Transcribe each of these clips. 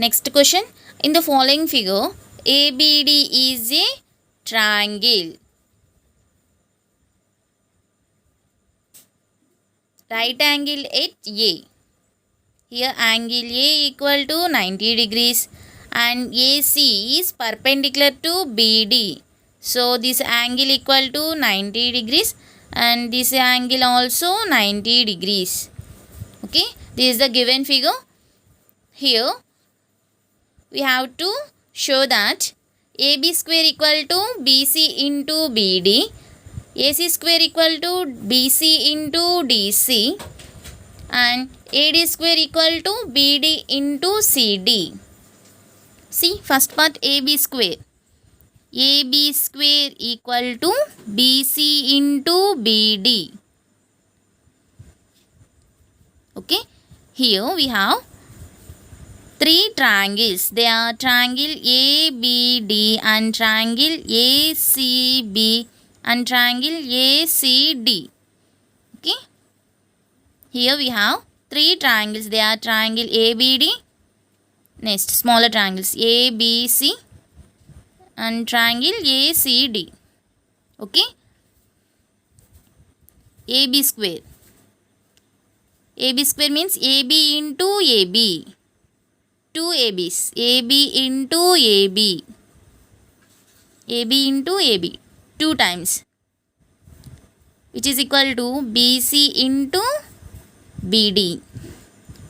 Next question. In the following figure, ABD is a triangle. Right angle at A. Here angle A equal to 90 degrees and AC is perpendicular to BD. So this angle equal to 90 degrees and this angle also 90 degrees. Okay, this is the given figure. Here we have to show that AB square equal to BC into BD, AC square equal to BC into DC and AD square equal to BD into CD. See, first part AB square. AB square equal to BC into BD. Okay, here we have three triangles. They are triangle ABD and triangle ACB and triangle ACD. Okay, here we have three triangles. They are triangle ABD, next smaller triangles ABC and triangle ACD. Okay, AB square. AB square means AB into AB. Two ABs. AB into AB. AB into AB. Two times. Which is equal to BC into BD.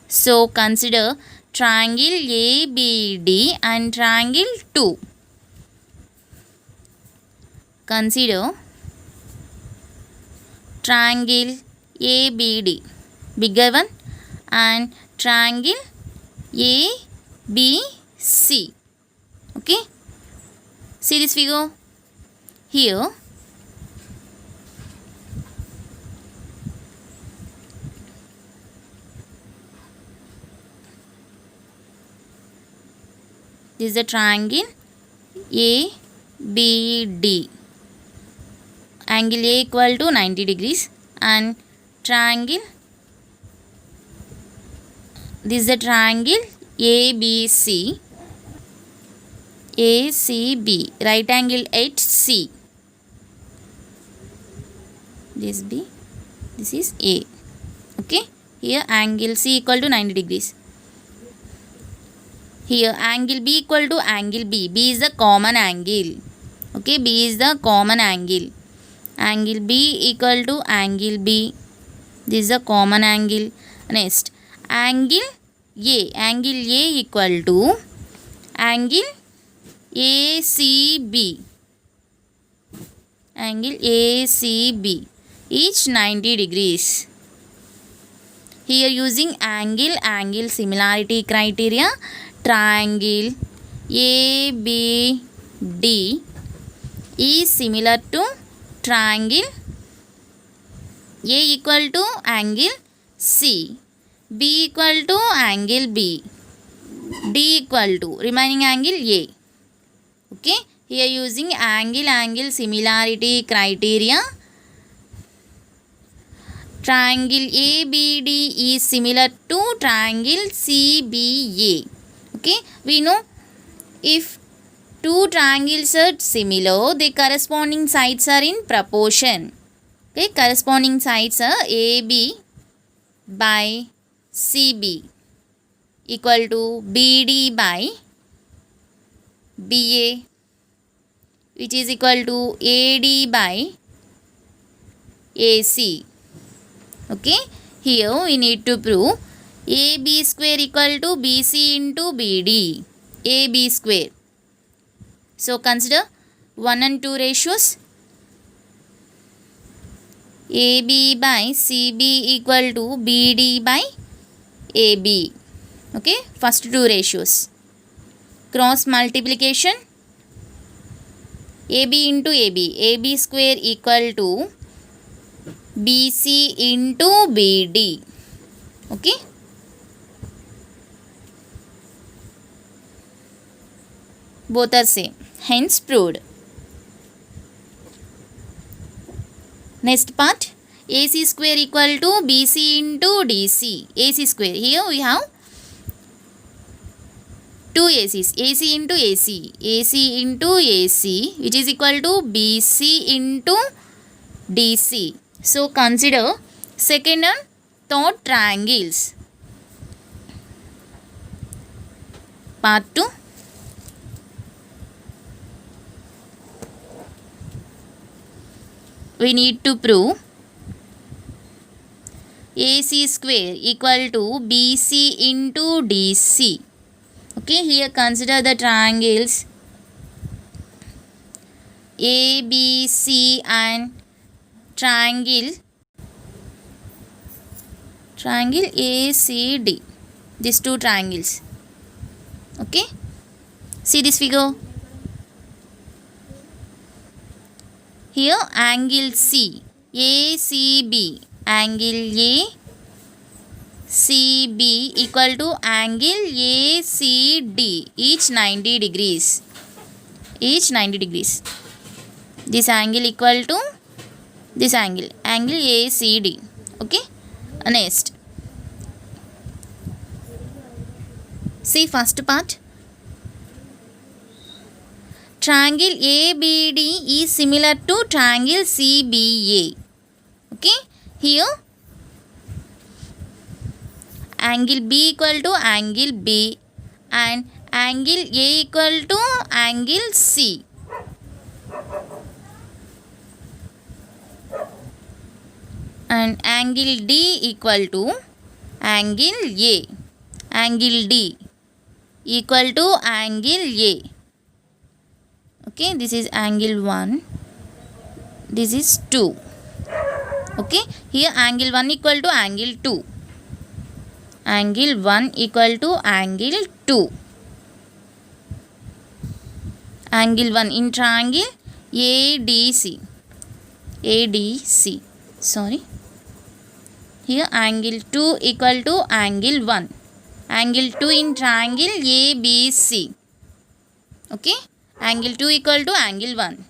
So consider triangle ABD and triangle 2. Consider triangle ABD, bigger one, and triangle ABC. Okay, see this figure here. This is the triangle ABD. Angle A equal to 90 degrees and triangle, this is the triangle ABC, ACB, right angle at C. This B, this is A. Okay, here angle C equal to 90 degrees. Here angle B equal to angle B. B is the common angle. Okay, B is the common angle. Angle B equal to angle B. This is the common angle. Next, angle A. Angle A equal to angle ACB. Angle ACB. Each 90 degrees. Here using angle similarity criteria, triangle ABD is similar to triangle A equal to angle C, B equal to angle B, D equal to remaining angle A. Okay, here using angle similarity criteria, triangle ABD is similar to triangle CBA. Okay, we know if two triangles are similar, the corresponding sides are in proportion. Okay, corresponding sides are AB by CB equal to BD by BA, which is equal to AD by AC. Okay, here we need to prove AB square equal to BC into BD, AB square. So consider 1 and 2 ratios. AB by CB equal to BD by AB. Okay, first two ratios. Cross multiplication. AB into AB. AB square equal to BC into BD. Okay. Both are same. Hence proved. Next part, AC square equal to BC into DC. AC square. Here we have two ACs, AC into AC, AC into AC, which is equal to BC into DC. So consider second and third triangles. Part 2. We need to prove AC square equal to BC into DC. Okay, here consider the triangles ABC and triangle ACD. These two triangles. Okay, see this figure. Here angle C, ACB, angle ACB equal to angle ACD, each 90 degrees. This angle equal to this angle ACD. Okay, next. See first part. Triangle ABD is similar to triangle CBA. Okay, here angle B equal to angle B and angle A equal to angle C. And angle D equal to angle A. Angle D equal to angle A. Okay, this is angle 1, this is 2. Okay, here angle 1 equal to angle 2. Angle 1 equal to angle 2. Angle 1 in triangle ADC. Sorry. Here angle 2 equal to angle 1. Angle 2 in triangle ABC. Okay, angle 2 equal to angle 1.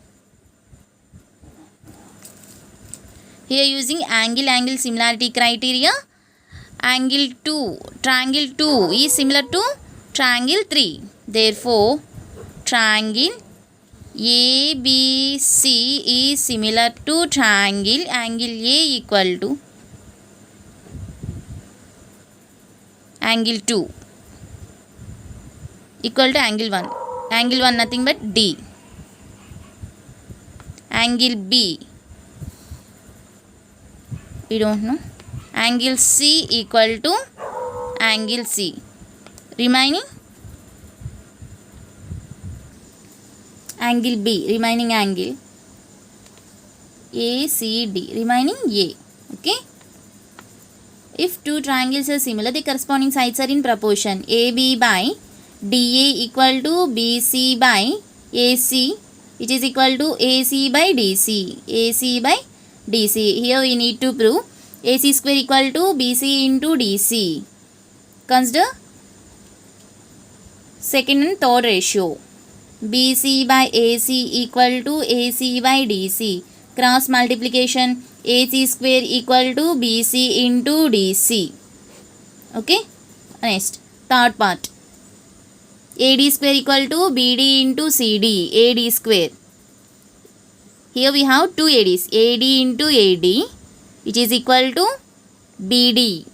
Here using angle similarity criteria, angle 2, triangle 2 is similar to triangle 3. Therefore, triangle ABC is similar to triangle angle A equal to angle 2 equal to angle 1. Angle 1 nothing but D. Angle B, we don't know. Angle C equal to angle C. Remaining angle B, remaining angle ACD, remaining A. Okay. If two triangles are similar, the corresponding sides are in proportion. AB by DA equal to BC by AC, which is equal to AC by DC. AC by DC. Here we need to prove AC square equal to BC into DC. Consider second and third ratio. BC by AC equal to AC by DC. Cross multiplication, AC square equal to BC into DC. Okay. Next, third part. AD square equal to BD into CD. AD square. Here we have two ADs. AD into AD, which is equal to BD.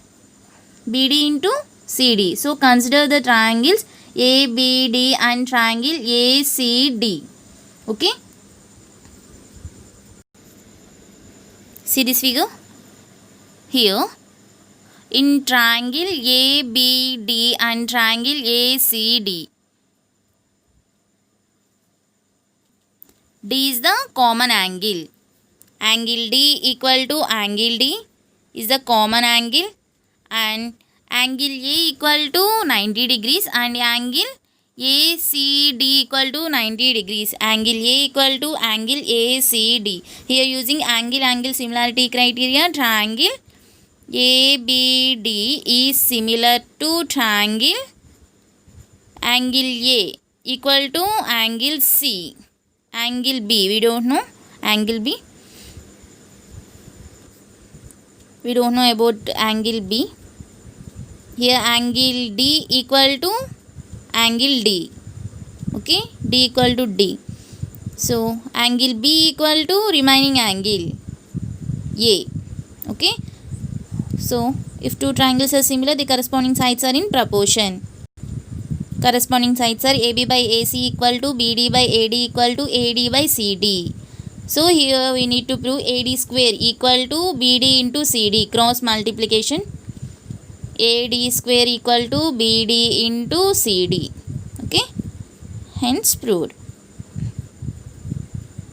BD into CD. So consider the triangles ABD and triangle ACD. Okay. See this figure. Here in triangle ABD and triangle ACD, D is the common angle. Angle D equal to angle D is the common angle, and angle A equal to 90 degrees and angle ACD equal to 90 degrees. Angle A equal to angle ACD. Here using angle similarity criteria, triangle ABD is similar to triangle angle A equal to angle C. Angle B, we don't know. Angle B, we don't know about angle B. Here angle D equal to angle D. Okay, D equal to D. So angle B equal to remaining angle A. Okay. So if two triangles are similar, the corresponding sides are in proportion. Corresponding sides are AB by AC equal to BD by AD equal to AD by CD. So here we need to prove AD square equal to BD into CD, cross multiplication. AD square equal to BD into CD. Okay, hence proved.